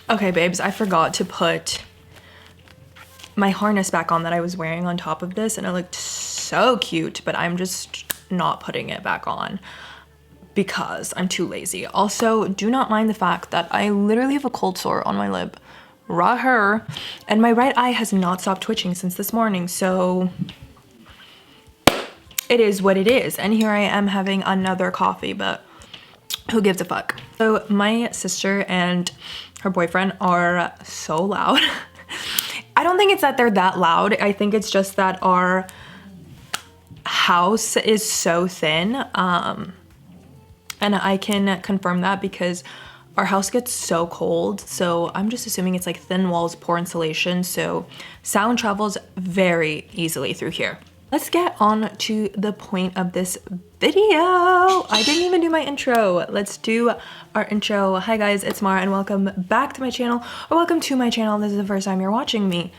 Okay, babes, I forgot to put my harness back on that I was wearing on top of this, and it looked so cute, but I'm just not putting it back on because I'm too lazy. Also, do not mind the fact that I literally have a cold sore on my lip right here, and my right eye has not stopped twitching since this morning, so it is what it is. And here I am having another coffee, but who gives a fuck? So my sister and her boyfriend are so loud. I don't think it's that they're that loud. I think it's just that our house is so thin. And I can confirm that because our house gets so cold. So I'm just assuming it's like thin walls, poor insulation. So sound travels very easily through here. Let's get on to the point of this video. I didn't even do my intro. Let's do our intro. Hi guys, it's Mara and welcome back to my channel, or welcome to my channel. This is the first time you're watching me.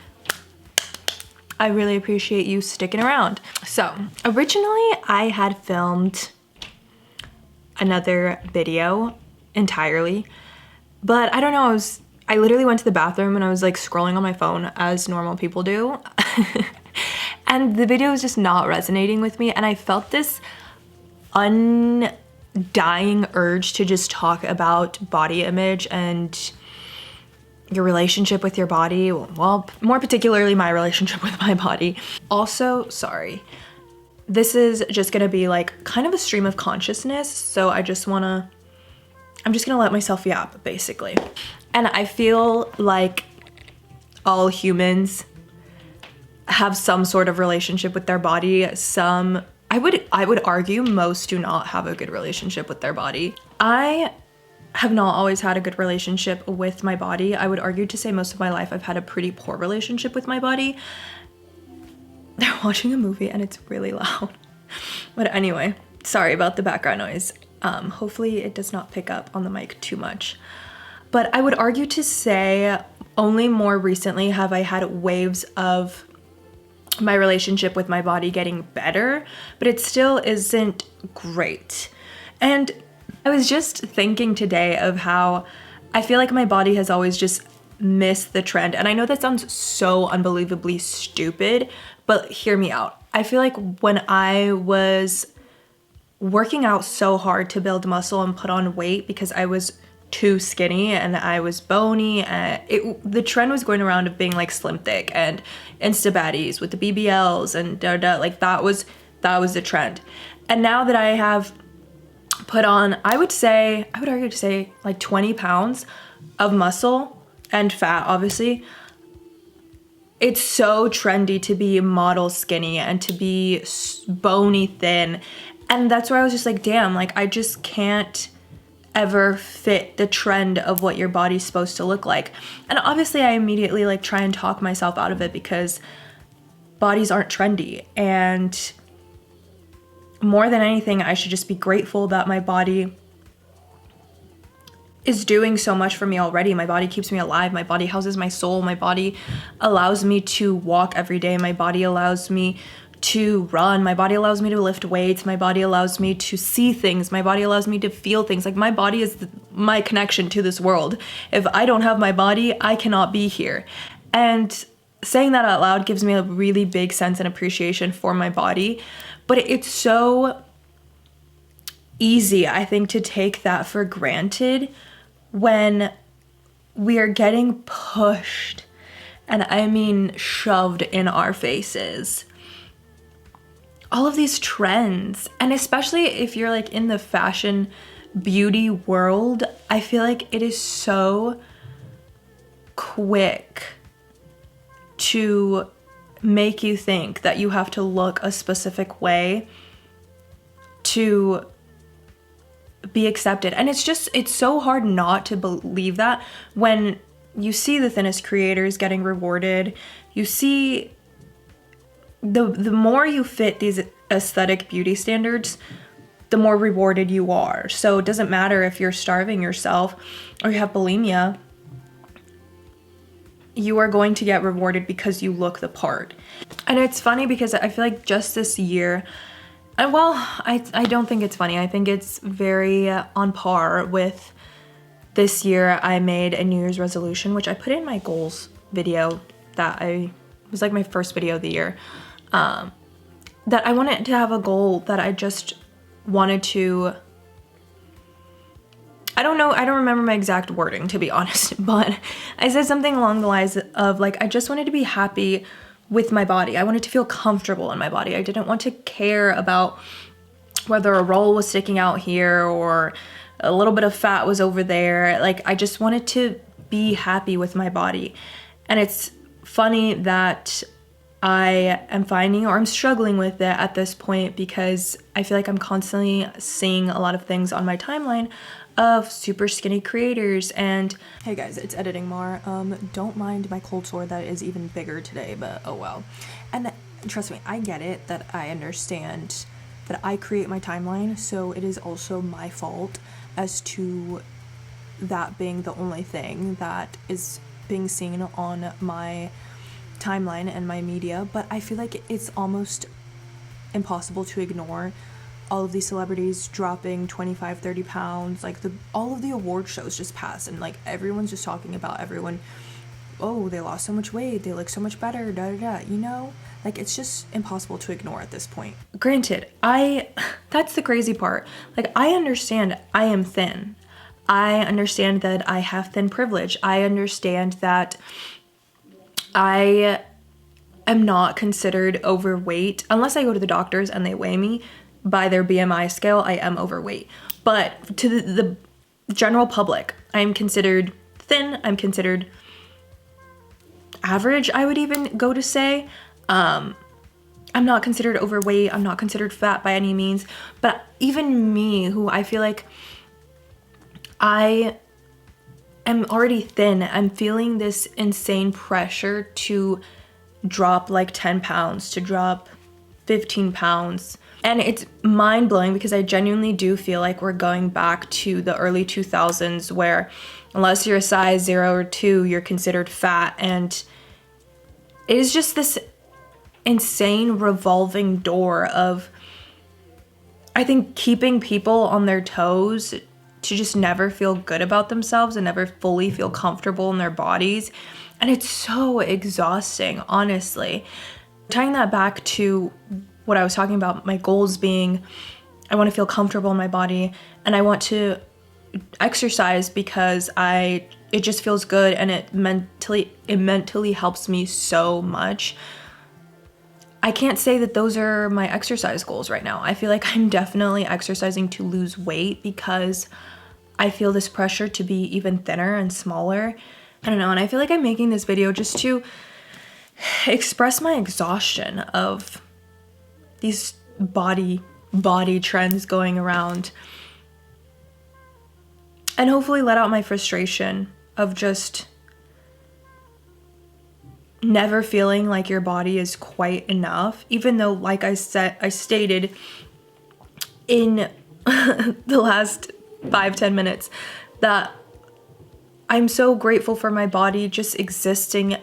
I really appreciate you sticking around. So originally I had filmed another video entirely, but I don't know, I literally went to the bathroom and I was like scrolling on my phone as normal people do. And the video was just not resonating with me, and I felt this undying urge to just talk about body image and your relationship with your body. Well, more particularly my relationship with my body. Also, sorry, this is just gonna be like kind of a stream of consciousness, so I'm just gonna let myself yap, basically. And I feel like all humans have some sort of relationship with their body. I would argue most do not have a good relationship with their body. I have not always had a good relationship with my body. I would argue to say most of my life I've had a pretty poor relationship with my body. They're watching a movie and it's really loud. But anyway, sorry about the background noise. Hopefully it does not pick up on the mic too much. But I would argue to say only more recently have I had waves of my relationship with my body getting better, but it still isn't great. And I was just thinking today of how I feel like my body has always just missed the trend. And I know that sounds so unbelievably stupid, but hear me out. I feel like when I was working out so hard to build muscle and put on weight because I was too skinny and I was bony, and the trend was going around of being like slim thick and insta baddies with the BBLs and like that was the trend. And now that I have put on, I would argue to say like 20 pounds of muscle and fat, obviously, it's so trendy to be model skinny and to be bony thin. And that's where I was just like, damn, like I just can't ever fit the trend of what your body's supposed to look like. And obviously I immediately like try and talk myself out of it because bodies aren't trendy, and more than anything I should just be grateful that my body is doing so much for me already. My body keeps me alive. My body houses my soul. My body allows me to walk every day. My body allows me to run. My body allows me to lift weights. My body allows me to see things. My body allows me to feel things. Like my body is my connection to this world. If I don't have my body, I cannot be here. And saying that out loud gives me a really big sense and appreciation for my body. But it's so easy, I think, to take that for granted when we are getting pushed, and I mean shoved in our faces, all of these trends. And especially if you're like in the fashion beauty world, I feel like it is so quick to make you think that you have to look a specific way to be accepted. And it's so hard not to believe that when you see the thinnest creators getting rewarded. You see the more you fit these aesthetic beauty standards, the more rewarded you are. So it doesn't matter if you're starving yourself or you have bulimia, you are going to get rewarded because you look the part. And it's funny because I feel like just this year, and well, I don't think it's funny. I think it's very on par with this year I made a New Year's resolution, which I put in my goals video was like my first video of the year, that I wanted to have a goal that I just wanted to, I don't know, I don't remember my exact wording, to be honest, but I said something along the lines of like, I just wanted to be happy with my body. I wanted to feel comfortable in my body. I didn't want to care about whether a roll was sticking out here or a little bit of fat was over there. Like, I just wanted to be happy with my body. And it's funny that I am finding, or I'm struggling with it at this point, because I feel like I'm constantly seeing a lot of things on my timeline of super skinny creators. And hey guys, it's editing Mar. Don't mind my cold sore that is even bigger today, but oh well. And trust me, I get it, that I understand that I create my timeline, so it is also my fault as to that being the only thing that is being seen on my timeline and my media. But I feel like it's almost impossible to ignore all of these celebrities dropping 25-30 pounds. Like, all of the award shows just passed, and like everyone's just talking about everyone, oh, they lost so much weight, they look so much better, da da da, you know? Like, it's just impossible to ignore at this point. Granted, that's the crazy part. Like, I understand I am thin. I understand that I have thin privilege. I understand that I am not considered overweight unless I go to the doctors and they weigh me. By their BMI scale, I am overweight. But to the general public, I'm considered thin. I'm considered average, I would even go to say. I'm not considered overweight. I'm not considered fat by any means. But even me, who I feel like I am already thin, I'm feeling this insane pressure to drop like 10 pounds, to drop 15 pounds. And it's mind-blowing, because I genuinely do feel like we're going back to the early 2000s, where unless you're a size 0 or 2, you're considered fat. And it is just this insane revolving door of, I think, keeping people on their toes to just never feel good about themselves and never fully feel comfortable in their bodies. And it's so exhausting, honestly. Tying that back to what I was talking about, my goals being, I want to feel comfortable in my body, and I want to exercise because it just feels good, and it mentally helps me so much. I can't say that those are my exercise goals right now. I feel like I'm definitely exercising to lose weight because I feel this pressure to be even thinner and smaller. I don't know, and I feel like I'm making this video just to express my exhaustion of these body trends going around, and hopefully let out my frustration of just never feeling like your body is quite enough, even though, like I stated in the last 5-10 minutes, that I'm so grateful for my body just existing,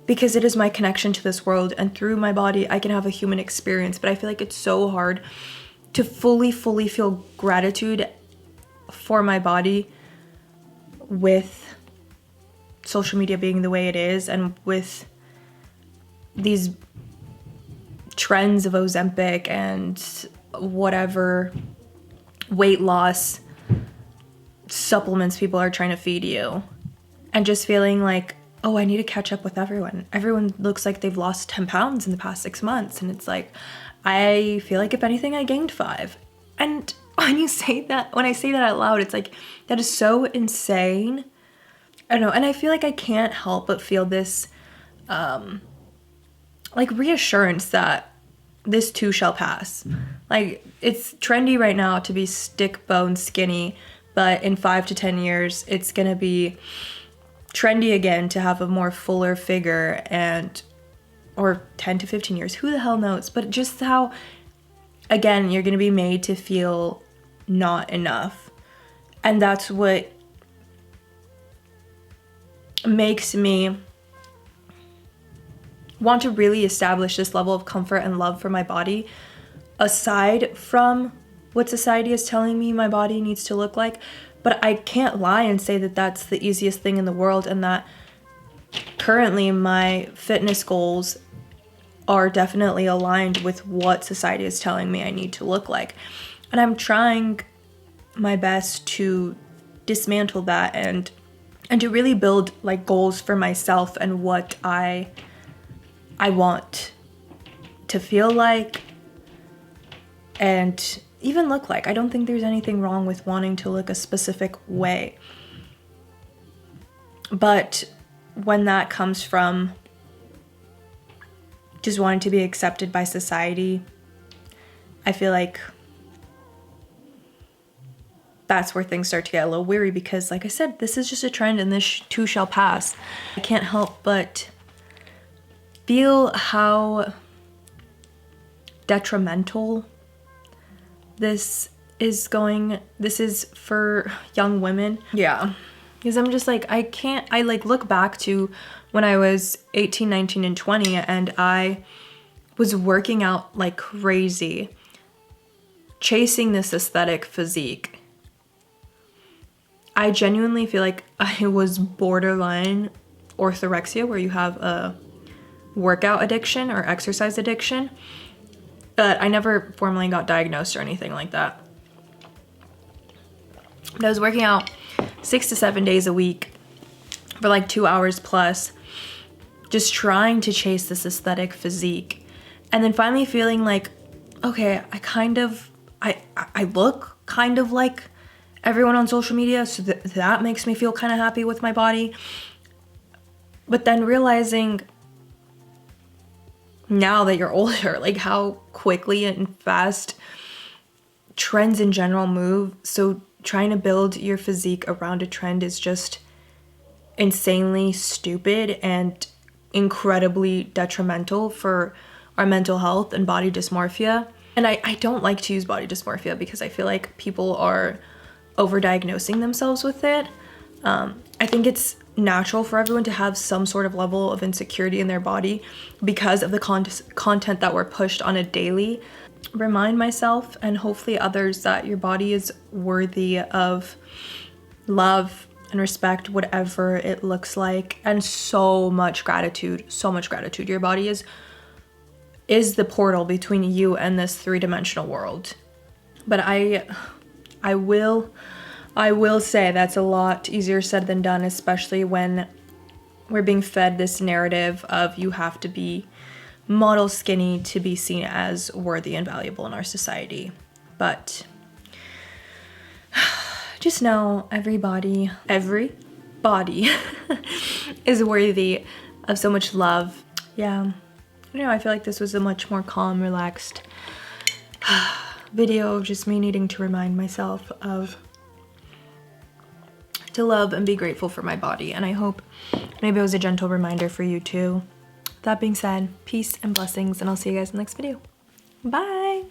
because it is my connection to this world, and through my body I can have a human experience. But I feel like it's so hard to fully feel gratitude for my body with social media being the way it is, and with these trends of Ozempic and whatever weight loss supplements people are trying to feed you, and just feeling like, oh, I need to catch up with everyone. Everyone looks like they've lost 10 pounds in the past 6 months. And it's like, I feel like if anything, I gained 5. And when I say that out loud, it's like, that is so insane. I don't know. And I feel like I can't help but feel this, like, reassurance that this too shall pass. Like, it's trendy right now to be stick bone skinny, but in 5 to 10 years, it's gonna be trendy again to have a more fuller figure, or 10 to 15 years, who the hell knows. But just how, again, you're gonna be made to feel not enough. And that's what makes me want to really establish this level of comfort and love for my body, aside from what society is telling me my body needs to look like. But I can't lie and say that that's the easiest thing in the world, and that currently my fitness goals are definitely aligned with what society is telling me I need to look like. And I'm trying my best to dismantle that and to really build like goals for myself and what I want to feel like and even look like. I don't think there's anything wrong with wanting to look a specific way. But when that comes from just wanting to be accepted by society, I feel like that's where things start to get a little weary, because like I said, this is just a trend and this too shall pass. I can't help but feel how detrimental this is for young women. Yeah, because I'm just like, I like look back to when I was 18, 19, and 20, and I was working out like crazy, chasing this aesthetic physique. I genuinely feel like I was borderline orthorexia, where you have a workout addiction or exercise addiction, but I never formally got diagnosed or anything like that. But I was working out 6 to 7 days a week for like 2 hours plus, just trying to chase this aesthetic physique. And then finally feeling like, okay, I look kind of like everyone on social media, so that makes me feel kind of happy with my body. But then realizing now that you're older, like how quickly and fast trends in general move. So trying to build your physique around a trend is just insanely stupid and incredibly detrimental for our mental health and body dysmorphia. And I don't like to use body dysmorphia because I feel like people are overdiagnosing themselves with it. I think it's natural for everyone to have some sort of level of insecurity in their body because of the content that we're pushed on a daily. Remind myself and hopefully others that your body is worthy of love and respect, whatever it looks like, and so much gratitude. Your body is the portal between you and this three-dimensional world. But I will say that's a lot easier said than done, especially when we're being fed this narrative of you have to be model skinny to be seen as worthy and valuable in our society. But just know everybody is worthy of so much love. Yeah, I feel like this was a much more calm, relaxed video of just me needing to remind myself to love and be grateful for my body, and I hope maybe it was a gentle reminder for you too. That being said, peace and blessings, and I'll see you guys in the next video. Bye!